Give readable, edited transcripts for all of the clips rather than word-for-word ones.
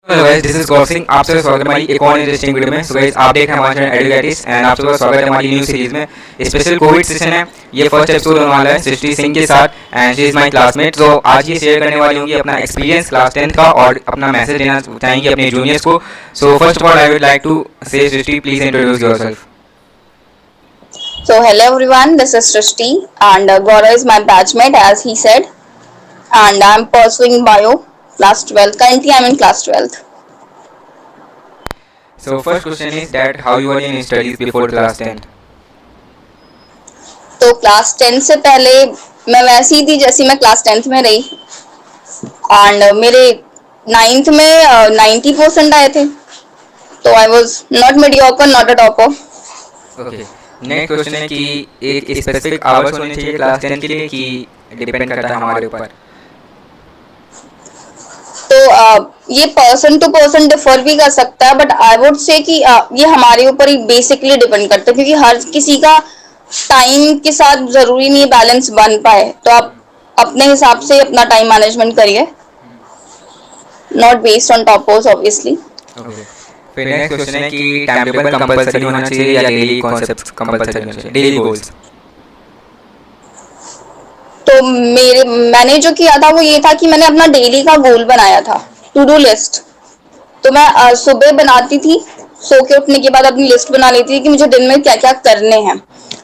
Hello guys, this is गौर सिंह। आप सबका स्वागत है हमारी एक और इंटरेस्टिंग वीडियो में। सो गाइस, आप देख रहे हैं हमारे चैनल एडुकेटिस एंड आप सबका स्वागत है हमारी न्यू सीरीज में। स्पेशल कोविड सेशन है, ये फर्स्ट एपिसोड होने वाला है सृष्टि सिंह के साथ and she is my classmate. So आज ये शेयर करने वाली होंगी अपना एक्सपीरियंस क्लास 10th का और अपना मैसेज देना चाहेंगी अपने जूनियर्स को। So first of all I would like to say Srishti, please introduce yourself. So hello everyone, this is Srishti and Gaurav is my batchmate as he said, and I'm pursuing bio class 12. Currently I'm in class 12th. So first question is that how you were in studies before class 10th? तो class 10 से पहले मैं वैसी ही थी जैसी मैं class 10th में रही एंड मेरे 9th में 90% आए थे, तो I was not mediocre not a topper. Okay, next question है कि एक स्पेसिफिक आवर्स होने चाहिए क्लास 10 के लिए कि डिपेंड करता है हमारे ऊपर? तो ये पर्सन टू पर्सन डिफर भी कर सकता है, बट आई वुड से कि ये हमारे ऊपर ही बेसिकली डिपेंड करता है, क्योंकि हर किसी का टाइम के साथ जरूरी नहीं बैलेंस बन पाए, तो आप अपने हिसाब से अपना टाइम मैनेजमेंट करिए, not based on toppers obviously. Okay, फिर नेक्स्ट क्वेश्चन है कि टाइम टेबल कंपलसरी होना चाहिए या डेली कॉन्सेप्ट्स कंपलसरी होना चाहिए, डेली गोल्स? तो मैंने जो किया था वो ये था कि मैंने अपना डेली का गोल बनाया था, टू डू लिस्ट। तो मैं सुबह बनाती थी, सो के उठने के बाद अपनी लिस्ट बना लेती थी कि मुझे दिन में क्या क्या करने हैं,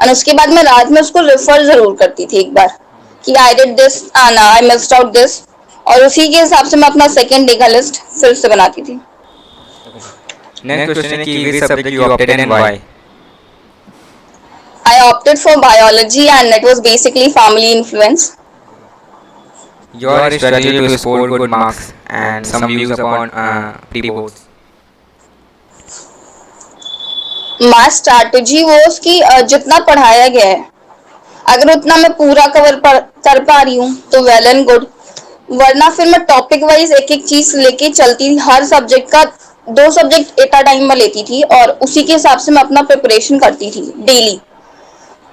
और उसके बाद मैं रात में उसको रेफर जरूर करती थी एक बार कि I did this and I missed out this, और उसी के हिसाब से मैं अपना सेकेंड डे का लिस्ट फिर से बनाती थी। नेक्स्ट क्वेश्चन है कि which subject you opted and why? I opted for biology and it was basically family influence. Your strategy to score good marks and some views upon pre-boards. My strategy was कि जितना पढ़ाया गया है अगर उतना मैं पूरा कर पा रही हूँ तो वेल एंड गुड, वरना फिर मैं टॉपिक वाइज एक एक चीज लेके चलती थी। हर सब्जेक्ट का 2 सब्जेक्ट एट अ टाइम में लेती थी और उसी के हिसाब से मैं अपना प्रिपरेशन करती थी daily.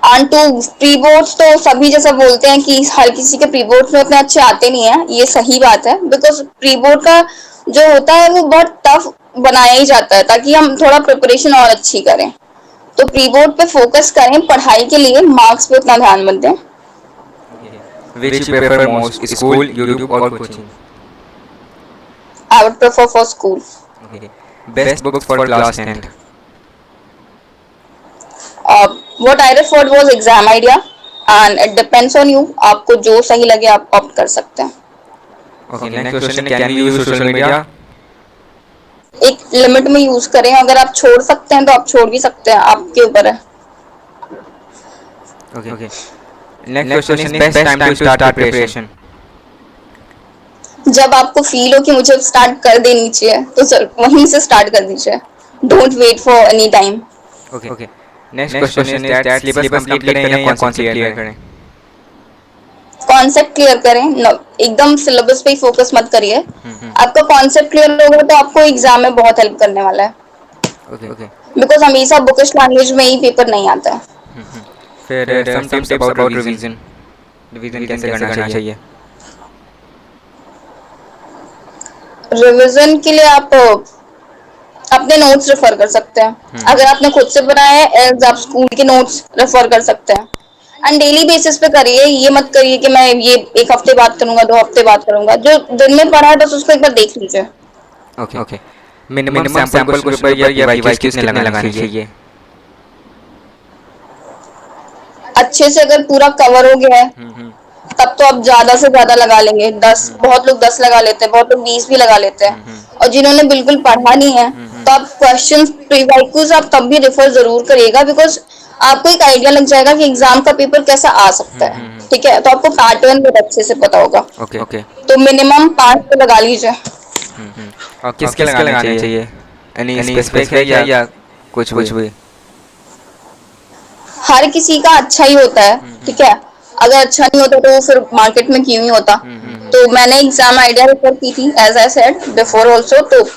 And to pre boards, तो सभी जैसा बोलते हैं कि हर किसी के प्री बोर्ड्स में उतने अच्छे आते नहीं है, ये सही बात है, बिकॉज प्री बोर्ड का जो होता है वो बहुत टफ बनाया ही जाता है ताकि हम थोड़ा प्रिपरेशन और अच्छी करें। तो प्री बोर्ड पे फोकस करें पढ़ाई के लिए, मार्क्स पे उतना ध्यान मत दें। Which you prefer most, school, YouTube or coaching? I would prefer for school. Okay. Best books for class 10th. What I referred was exam idea and it depends on you, आपको जो सही लगे आप ऑप्ट कर सकते हैं। Okay, next question, can we use social media? एक limit में यूज करें, अगर आप छोड़ सकते हैं तो आप छोड़ भी सकते हैं, आपके ऊपर है। Okay. Next question is best time to start preparation. जब आपको फील हो कि मुझे स्टार्ट कर देनी चाहिए तो सर वहीं से स्टार्ट कर दीजिए, don't wait for any time. Okay. Next question is that syllabus complete करें या concept clear करें? कॉन्सेप्ट क्लियर करें, एकदम सिलेबस पे ही फोकस मत करिए। आपका कॉन्सेप्ट क्लियर होगा तो आपको एग्जाम में बहुत हेल्प करने वाला है, Okay. बिकॉज हमेशा बुकिश लैंग्वेज में ही पेपर नहीं आता है। फिर some tips about revision. Revision कैसे करना चाहिए? रिवीजन के लिए आप अपने नोट्स रेफर कर सकते हैं, अगर आपने खुद से बनाया है आप स्कूल के नोट्स रेफर कर सकते हैं। एंड डेली बेसिस पे करिए, ये मत करिए कि मैं ये एक हफ्ते बाद करूंगा 2 हफ्ते बाद करूंगा, जो दिन में पढ़ा है बस उसको एक बार देख लीजिए। Okay. Minimum sample question paper या PYQs कितने लगाने चाहिए? अच्छे से अगर पूरा कवर हो गया है तब तो आप ज्यादा से ज्यादा लगा लेंगे, 10, बहुत लोग 10 लगा लेते हैं, बहुत लोग 20 भी लगा लेते हैं। और जिन्होंने बिल्कुल पढ़ा नहीं है तो आप क्वेश्चंस प्रीवाइक्यूज आप तब भी रेफर जरूर करिएगा, बिकॉज आपको एक आइडिया लग जाएगा कि एग्जाम का पेपर कैसा आ सकता है। ठीक है, तो आपको पैटर्न बहुत अच्छे से पता होगा। Okay. तो मिनिमम 5 तो लगा लीजिए। और किसके लगाने चाहिए? Any specific है या कुछ भी? हर किसी का अच्छा ही होता है, ठीक है, अगर अच्छा नहीं होता तो फिर मार्केट में क्यों ही होता। तो मैंने एग्जाम आइडिया रेफर की थी as I said before also, तो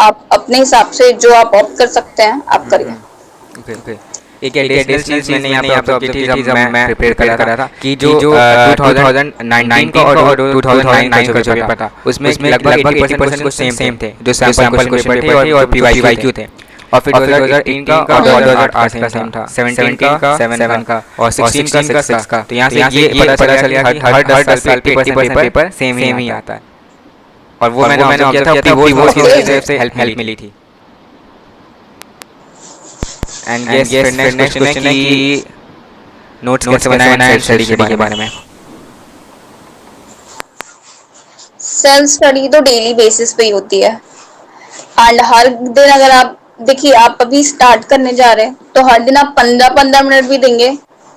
आप अपने हिसाब से जो आप ऑप्ट कर सकते हैं आप करिए। Okay. एक एडिशनल चीज़ मैंने यहाँ पे ऑब्जर्व की थी जब मैं प्रिपेयर कर रहा था कि जो 2019 का और 2009 का जो पेपर था उसमें लगभग 80% क्वेश्चन सेम थे जो सैम्पल क्वेश्चन पेपर थे और पीवाईक्यू थे। और फिर 2018 का और 2008 का सेम था, 17 का 7 का और 16 का 6 का। तो यहाँ से ये पता चल गया कि हर 10 साल पे 80% पेपर सेम ही आता है। और वो मैंने ऑब्जर्व किया था, पीवोस की तरफ से हेल्प मिली थी। एंड यस, नेक्स्ट क्वेश्चन है कि नोट्स कैसे बनाना है स्टडी के बारे में। सेल्फ स्टडी तो डेली बेसिस पे ही होती है एंड हर दिन अगर आप देखिए, आप अभी स्टार्ट करने जा रहे हैं तो हर दिन आप 15-15 मिनट भी देंगे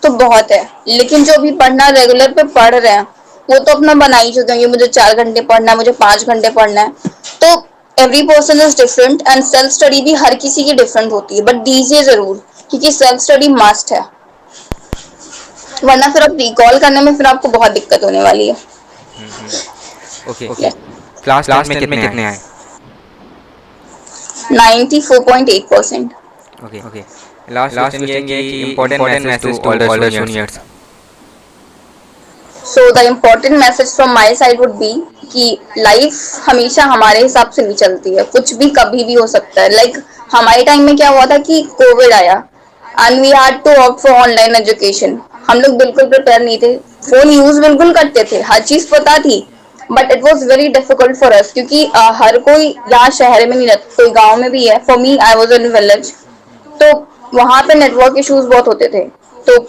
तो बहुत है। लेकिन जो भी पढ़ना रेगुलर पे पढ़ रहे हैं वो तो अपना बना ही चुके हैं, मुझे 4 घंटे पढ़ना है, मुझे 5 घंटे पढ़ना है। तो every person is different and self study भी हर किसी की डिफरेंट होती है, बट दीजिए जरूर क्योंकि सेल्फ स्टडी मस्ट है, वरना फिर आप रिकॉल करने में फिर आपको बहुत दिक्कत होने वाली है। ओके, क्लास में कितने आए? 94.8%. ओके, लास्ट क्वेश्चन ये है कि important message to all juniors. So the important message from my side would be कि लाइफ हमेशा हमारे हिसाब से नहीं चलती है, कुछ भी कभी भी हो सकता है। लाइक हमारे टाइम में क्या हुआ था कि कोविड आया and we had to opt for online education. हम लोग बिल्कुल प्रिपेयर नहीं थे, फोन यूज बिल्कुल करते थे, हर चीज पता थी, but it was very difficult for us क्योंकि हर कोई यहाँ शहर में नहीं रहता, कोई गाँव में भी है। For me I was in village, तो वहां पे नेटवर्क इश्यूज बहुत होते थे। तो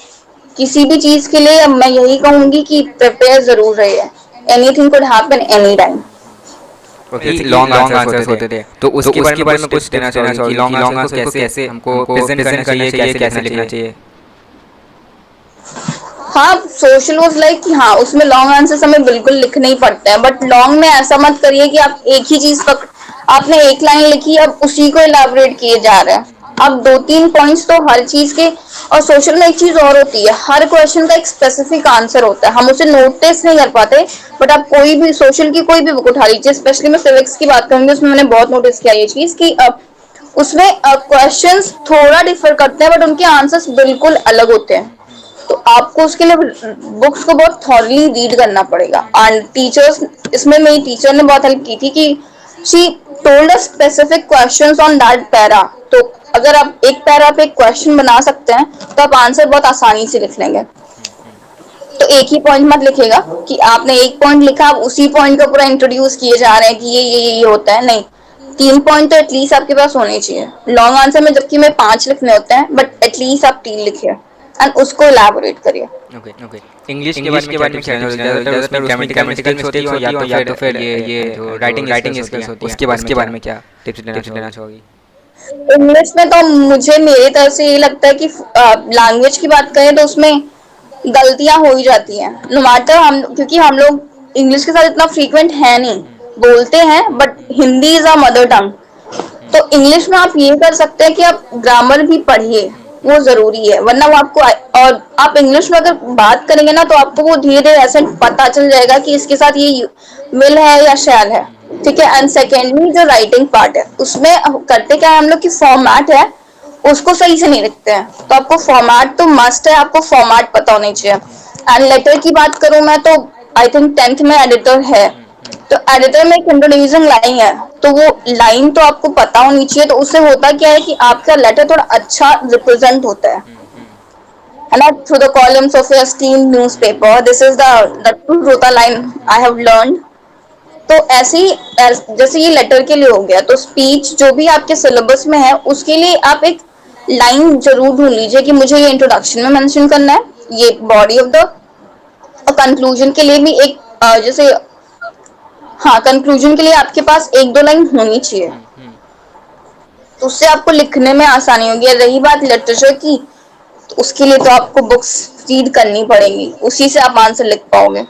किसी भी चीज के लिए मैं यही कहूंगी कि प्रिपेयर जरूर रहिए, anything could happen any time. Okay, long answers होते थे, तो उसके बारे में कुछ देना चाहिए कि लॉन्ग आंसर्स को कैसे हमको प्रेजेंट करना चाहिए, कैसे लिखना चाहिए। हाँ, सोशल वॉज लाइक कि हाँ उसमें लॉन्ग आंसर्स हमें बिल्कुल लिखने ही पड़ते हैं, बट लॉन्ग में ऐसा मत करिए कि आप एक ही चीज आपने एक लाइन लिखी अब उसी को इलाबोरेट किए जा रहे हैं। अब 2-3 पॉइंट्स तो हर चीज के। और सोशल में एक चीज और होती है, हर क्वेश्चन का एक स्पेसिफिक आंसर होता है, हम उसे नोटिस नहीं कर पाते। बट आप कोई भी सोशल की कोई भी बुक उठा लीजिए, स्पेशली मैं सिविक्स की बात करूंगी, उसमें मैंने बहुत नोटिस किया ये चीज कि उसमें क्वेश्चंस थोड़ा डिफर करते हैं बट उनके आंसर्स बिल्कुल अलग होते हैं। तो आपको उसके लिए बुक्स को बहुत थॉरली रीड करना पड़ेगा। एंड टीचर्स, इसमें मेरी टीचर ने बहुत हेल्प की थी कि she told us specific questions on that para. तो अगर आप एक पैरा पे एक क्वेश्चन बना सकते हैं तो आप आंसर बहुत आसानी से लिख लेंगे। तो एक ही पॉइंट मत लिखेगा कि आपने एक पॉइंट लिखा, आप उसी पॉइंट को पूरा इंट्रोड्यूस किए जा रहे हैं कि ये होता है। नहीं, 3 पॉइंट तो एटलीस्ट आपके पास होने चाहिए। लॉन्ग आंसर में जबकि में 5 लिखने होते हैं, बट एटलीस्ट आप 3 लिखिए एंड उसको इलैबोरेट करिए। ओके, इंग्लिश के बारे में क्या है? ज्यादातर उसमें ग्रामेटिकल मिस्टेक्स होती है या तो फिर ये जो राइटिंग स्किल्स होती है, उसके बारे में क्या टिप्स देना चाहोगी? इंग्लिश में तो मुझे मेरी तरफ से ये लगता है कि लैंग्वेज की बात करें तो उसमें गलतियां हो ही जाती हैं। नो मैटर हम, क्योंकि हम लोग इंग्लिश के साथ इतना फ्रीक्वेंट है नहीं, बोलते हैं but Hindi is a mother tongue. तो इंग्लिश में आप ये कर सकते हैं कि आप ग्रामर भी पढ़िए, वो जरूरी है, वरना वो आपको और आप इंग्लिश में अगर बात करेंगे ना तो आपको वो धीरे धीरे ऐसे पता चल जाएगा कि इसके साथ ये विल है या शैल है, ठीक है। एंड सेकेंडली जो राइटिंग पार्ट है उसमें करते क्या है हम लोग की फॉर्मेट है उसको सही से नहीं लिखते हैं। तो आपको फॉर्मेट तो मस्ट है, आपको फॉर्मेट पता होनी चाहिए। एंड लेटर की बात करूं मैं तो आई थिंक 10th में एडिटर है, तो एडिटर में एक इंट्रोड्यूसिंग लाइन है, तो वो लाइन तो आपको पता होनी चाहिए। तो उससे होता क्या है कि आपका लेटर थोड़ा अच्छा रिप्रेजेंट होता है। And through the columns of your esteemed newspaper, this is the Rota line I have learned. तो ऐसे ही जैसे ये लेटर के लिए हो गया, तो स्पीच जो भी आपके सिलेबस में है उसके लिए आप एक लाइन जरूर ढूंढ लीजिए कि मुझे ये इंट्रोडक्शन में मेंशन करना है, ये बॉडी ऑफ द कंक्लूजन के लिए भी एक जैसे हाँ कंक्लूजन के लिए आपके पास 1-2 लाइन होनी चाहिए, तो उससे आपको लिखने में आसानी होगी। रही बात लिटरेचर की, तो उसके लिए तो आपको बुक्स रीड करनी पड़ेगी, उसी से आप आंसर लिख पाओगे।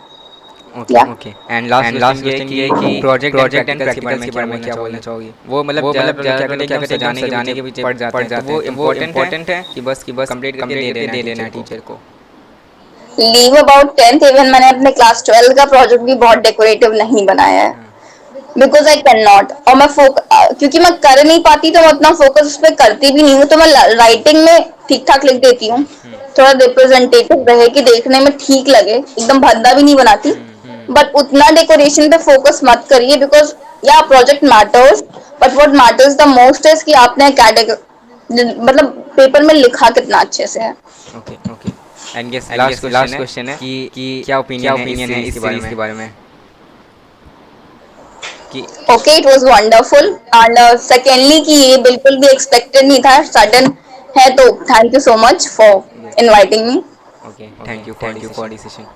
ओके, एंड लास्ट क्वेश्चन ये कि प्रोजेक्ट एंड प्रैक्टिकल्स के बारे में क्या बोलना चाहोगी? वो मतलब क्या सजाने के पीछे पड़ जाते हैं, वो इम्पोर्टेंट है कि बस कंप्लीट करके दे देना है टीचर को। लीव अबाउट 10th, इवन मैंने अपने क्लास 12 का प्रोजेक्ट भी बहुत डेकोरेटिव नहीं बनाया है, बिकॉज आई कैन नॉट। और मैं क्योंकि मैं कर नहीं पाती तो मैं उतना फोकस उस पर करती भी नहीं हूँ, तो मैं राइटिंग में ठीक ठाक लिख देती हूँ, थोड़ा रिप्रेजेंटेटिव रहे कि देखने में ठीक लगे, एकदम भद्दा भी नहीं बनाती, बट उतना डेकोरेशन पे फोकस मत करिए बिकॉज या project matters, but what matters the most is कि आपने मतलब पेपर में लिखा कितना अच्छे से है। Okay okay. And guess last question है कि क्या ओपिनियन है इस सीरीज के बारे में कि okay, it was wonderful and secondly कि ये बिल्कुल भी एक्सपेक्टेड नहीं था, सडन है, तो thank you so much for inviting me. Okay thank you for decision.